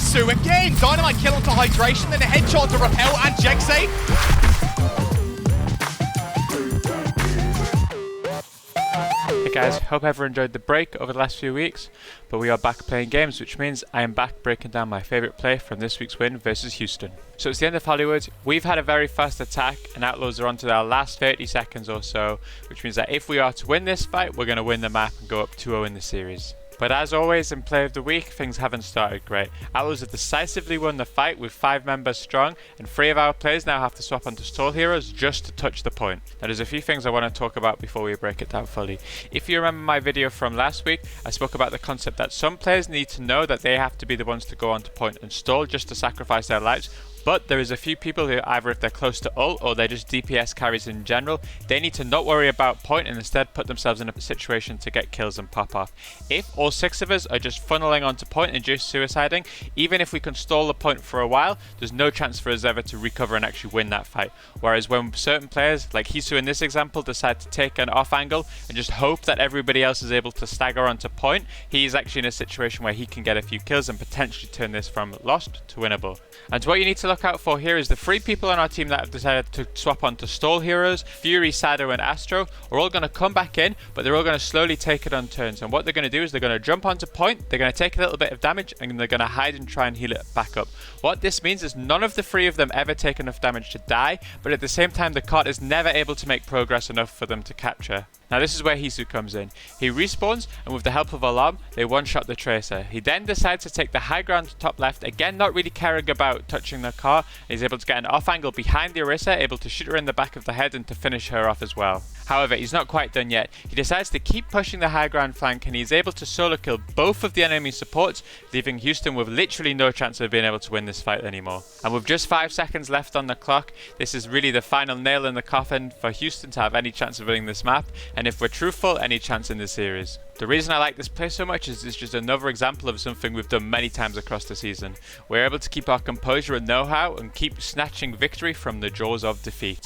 Heesu again, dynamite kill onto hydration, then a headshot to repel and Jegsay. Hey guys, hope everyone enjoyed the break over the last few weeks, but we are back playing games, which means I am back breaking down my favourite play from this week's win versus Houston. So it's the end of Hollywood. We've had a very fast attack and Outlaws are on to their last 30 seconds or so, which means that if we are to win this fight, we're going to win the map and go up 2-0 in the series. But as always in Play of the Week, things haven't started great. Outlaws have decisively won the fight with 5 members strong, and 3 of our players now have to swap onto stall heroes just to touch the point. Now there's a few things I want to talk about before we break it down fully. If you remember my video from last week, I spoke about the concept that some players need to know that they have to be the ones to go onto point and stall just to sacrifice their lives. But there is a few people who either if they're close to ult or they're just DPS carries in general, they need to not worry about point and instead put themselves in a situation to get kills and pop off. If all 6 of us are just funneling onto point and just suiciding, even if we can stall the point for a while, there's no chance for us ever to recover and actually win that fight. Whereas when certain players, like Heesu in this example, decide to take an off angle and just hope that everybody else is able to stagger onto point, he's actually in a situation where he can get a few kills and potentially turn this from lost to winnable. And what you need to look out for here is the 3 people on our team that have decided to swap onto stall heroes, Fury, Sado and Astro, are all going to come back in, but they're all going to slowly take it on turns. And what they're going to do is they're going to jump onto point, they're going to take a little bit of damage, and they're going to hide and try and heal it back up. What this means is none of the 3 of them ever take enough damage to die, but at the same time the cart is never able to make progress enough for them to capture. Now this is where Heesu comes in. He respawns and with the help of Alarm, they one-shot the Tracer. He then decides to take the high ground top left, again not really caring about touching the car. He's able to get an off angle behind the Orisa, able to shoot her in the back of the head and to finish her off as well. However, he's not quite done yet. He decides to keep pushing the high ground flank and he's able to solo kill both of the enemy supports, leaving Houston with literally no chance of being able to win this fight anymore. And with just 5 seconds left on the clock, this is really the final nail in the coffin for Houston to have any chance of winning this map, and if we're truthful, any chance in this series. The reason I like this play so much is it's just another example of something we've done many times across the season. We're able to keep our composure and know-how and keep snatching victory from the jaws of defeat.